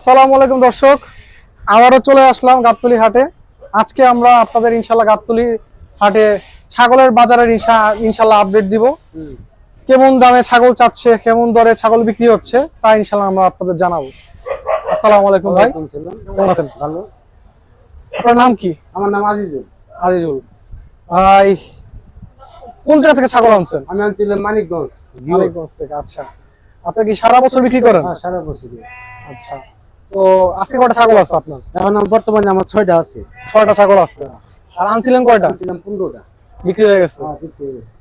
আসসালামু আলাইকুম দর্শক, আবারও চলে আসলাম গাবতলী হাটে। আজকে আমরা আপনাদের ইনশাল্লাহ গাবতলী হাটে ছাগলের বাজারের ইনশাল্লাহ আপডেট দিব। কেমন দামে ছাগল চাচ্ছে, কেমন দরে ছাগল বিক্রি হচ্ছে, তা ইনশাল্লাহ আমরা আপনাদের জানাবো। আসসালামু আলাইকুম ভাই, কেমন আছেন? ভালো। আপনার নাম কি? আমার নাম আজিজুল। আজিজুল ভাই, কোন জায়গা থেকে ছাগল আনছেন? আমি আনছিলাম মানিকগঞ্জ। মানিকগঞ্জ থেকে। আচ্ছা, আপনি কি সারা বছর বিক্রি করেন? হ্যাঁ, সারা বছর। আচ্ছা, তো আজকে কয়টা ছাগল আছে আপনার? এখন বর্তমানে আমার 6টা আছে। 6টা ছাগল আছে। আর আনছিলেন কয়টা? আনছিলাম 15টা। বিক্রি হয়ে গেছে। হ্যাঁ, বিক্রি হয়ে গেছে।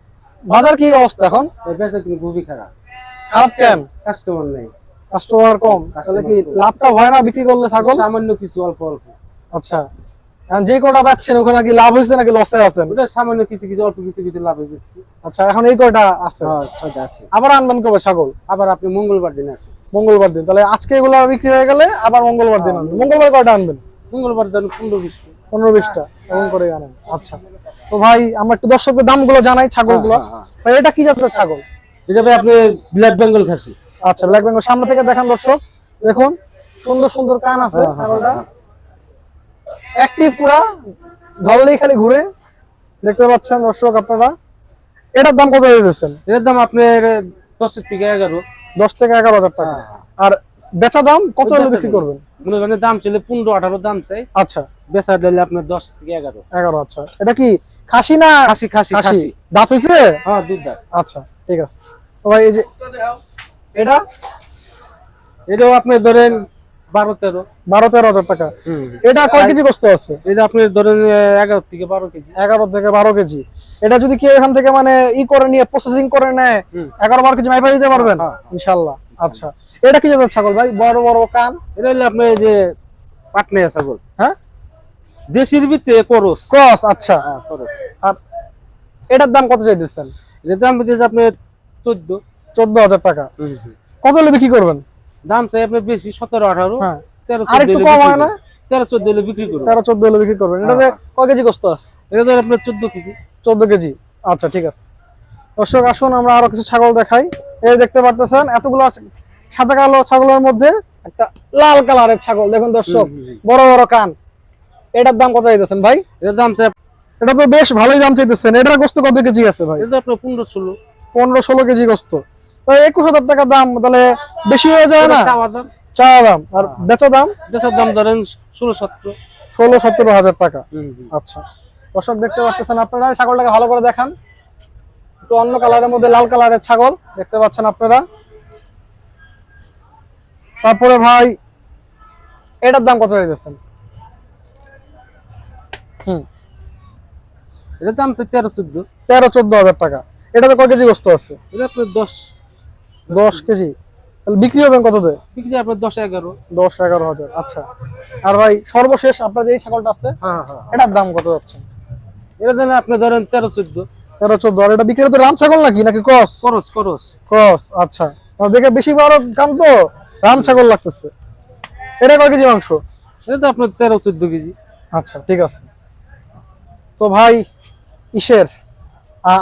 বাজার কি অবস্থা এখন? বেচা কিনে খুবই খারাপ। খারাপ কেন? কাস্টমার নাই, কাস্টমার কম। তাহলে কি লাভটা হয় না বিক্রি করলে ছাগল? সামান্য কিছু, অল্প অল্প। আচ্ছা, এখন যে কয়টা পাচ্ছেন ওখানে কি লাভ হয়েছে নাকি লসে আছেন? ওটা সামান্য কিছু কিছু, অল্প কিছু কিছু লাভ হচ্ছে। আচ্ছা, এখন এই কয়টা আছে? হ্যাঁ, 6টা আছে। আবার আনবেন কবে ছাগল? আবার আপনি মঙ্গলবার দিন আছে। মঙ্গলবার দিন। তাহলে আজকে এগুলো বিক্রি হয়ে গেলে আবার মঙ্গলবার দিন আনবেন। মঙ্গলবার কয়টা আনবেন? মঙ্গলবার দিন 15-20টা। 15-20টা এমন করে আনেন। আচ্ছা, তো ভাই আমরা একটু দর্শকদের দামগুলো জানাই ছাগলগুলো। ভাই এটা কি জাতের ছাগল? এটা ভাই আপনি ব্ল্যাক বেঙ্গল খাসি। আচ্ছা, ব্ল্যাক বেঙ্গল। সামনে থেকে দেখান দর্শক, দেখুন সুন্দর সুন্দর কান আছে ছাগলটা। অ্যাক্টিভ পুরা, ধরলেই খালি ঘুরে। দেখতে পাচ্ছেন দর্শক আপনারা। এটার দাম কত দিয়েছেন? এর দাম আপনার 10 থেকে 11। 10 থেকে 11,000 টাকা। আর বেচা দাম কত হলে বিক্রি করবেন? মনে করেন দাম ছিল 15-18 দাম চাই। আচ্ছা, বেচা দিলে আপনার 10 থেকে 11। 11। আচ্ছা, এটা কি খাসি না? খাসি খাসি খাসি। দাঁত হইছে? হ্যাঁ, দুধ দাঁত। আচ্ছা, ঠিক আছে। তো ভাই এই যে এটা, এটাও আপনি ধরেন 12-13। 12-13,000 টাকা। এটা কয় কেজি গোস্ত আছে? এটা আপনি ধরেন 11 থেকে 12 কেজি। 11 থেকে 12 কেজি। এটা যদি কেউ এখান থেকে মানে করে নিয়ে প্রসেসিং করে নেয়, 11-12 কেজি মাইপা দিতে পারবেন ইনশাআল্লাহ। আচ্ছা, এটা কি জাতের ছাগল ভাই? বড় বড় কান। এটা হলো আপনার এই যে পাটনাইয়া ছাগল। হ্যাঁ, দেশির ভিতরে করস ক্রস। আচ্ছা, হ্যাঁ, করস। আর এটার দাম কত চাই দিচ্ছেন? এর দাম দিতেছে আপনার 14,000 টাকা। কত হলে বিক্রি করবেন? দাম চাই আপনার বেশি 17-18। হ্যাঁ, 13-14 আর একটু কম হয় না? 13-14 হলে বিক্রি করব। 13-14 হলে বিক্রি করবেন। এটাতে কয় কেজি গোস্ত আছে? এটা ধরেন আপনার 14 কেজি। 14 কেজি। আচ্ছা, ঠিক আছে। দর্শক আসুন আমরা আরো কিছু ছাগল দেখাই। এই দেখতে পারতেছেন এতগুলো সাদা কালো ছাগলের মধ্যে একটা লাল কালারের ছাগল। দেখুন দর্শক, বড় বড় কান। এটার দাম কত চাইতেছেন ভাই? এর দাম চাই, এটা তো বেশ ভালোই দাম চাইতেছেন। এটার গোস্ত কত কেজি আছে ভাই? এটা আপনার 15-16। 15-16 কেজি গোস্ত। তো 21,000 টাকা দাম, তাহলে বেশি হয়ে যায় না? চাওয়া দাম। চাওয়া দাম আর বেচা দাম? বেচার দাম ধরেন 16-17। 16-17,000 টাকা। আচ্ছা, দর্শক দেখতে পাচ্ছেন আপনারা, ছাগলটাকে ভালো করে দেখান। একটু অন্য কালারের মধ্যে লাল কালারের ছাগল দেখতে পাচ্ছেন আপনারা। তারপরে ভাই এটার দাম কত চাইতেছেন? এটার দাম তো 13-14। 13-14,000 টাকা। এটাতে কয় কেজি গোস্ত আছে? এটা আপনার 10 কেজি। তাহলে বিক্রি হবেন কততে? বিক্রি আপনার 10-11। 10-11,000। আচ্ছা, আর ভাই সর্বশেষ আপনার যে ছাগলটা আছে এটার দাম কত যাচ্ছে? এটা দেন আপনি ধরেন 13-14। 13-14। আর এটা বিক্রি হতে রাম ছাগল নাকি ক্রস? করস করস ক্রস। আচ্ছা, দেখে বেশি বড় কান তো রাম ছাগল লাগতেছে। এটা কয় কেজি মাংস? এটা তো আপনার 13-14 কেজি। আচ্ছা, ঠিক আছে। তো ভাই ইসের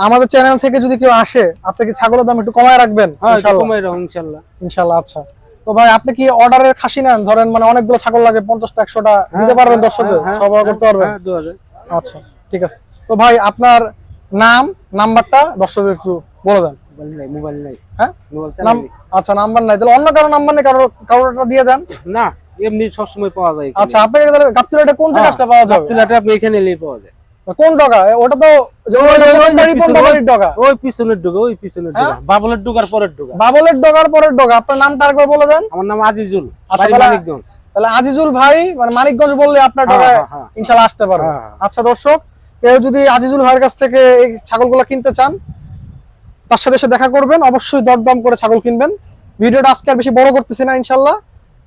আমাদের চ্যানেল থেকে যদি কেউ আসে, আপনি কি ছাগলের দাম একটু কমায় রাখবেন? ইনশাআল্লাহ। ইনশাআল্লাহ। আচ্ছা, তো ভাই আপনি কি অর্ডারের খাসি নেন? ধরেন মানে অনেকগুলো ছাগল লাগে, 50টা-100টা দিতে পারবেন দর্শকদের? সরবরাহ করতে পারবেন? আচ্ছা, ঠিক আছে। তো ভাই আপনার নাম্বারটা দর্শকদের একটু বলে দেন। মোবাইল নাই। হ্যাঁ, আচ্ছা, নাম্বার নাই। তাহলে অন্য কারো নাম্বার নেই, কারোটা দিয়ে দেন না। এমনি সব সময় পাওয়া যায়। আচ্ছা, আপনাকে তাহলে গাবতলীতে কোন জায়গায় আসলে পাওয়া যাবে? গাবতলীতে আপনি এখানে এলেই পাওয়া যায়। কোন টাকা? ওটা তো ওই পিছনের ডগা, ওই পিছনের ডগা, বাবলের ডগার পরের ডগা। বাবলের ডগার পরের ডগা। আপনার নামটা আরেকবার বলে দেন। আমার নাম আজিজুল, মানিকগঞ্জ। তাহলে আজিজুল ভাই মানে মানিকগঞ্জ বললে আপনার ডগায় ইনশাআল্লাহ আসতে পারবে। আচ্ছা দর্শক, কেউ যদি আজিজুল ভাইয়ের কাছ থেকে এই ছাগলগুলো কিনতে চান, তার সাথে এসে দেখা করবেন। অবশ্যই দরদাম করে ছাগল কিনবেন। ভিডিওটা আজকে আর বেশি বড় করতেছি না ইনশাআল্লাহ।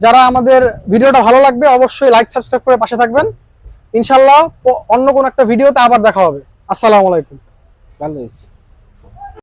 যারা আমাদের ভিডিওটা ভালো লাগবে অবশ্যই লাইক সাবস্ক্রাইব করে পাশে থাকবেন। ইনশাআল্লাহ অন্য কোন একটা ভিডিওতে আবার দেখা হবে। আসসালামু আলাইকুম। ভালো হয়েছে।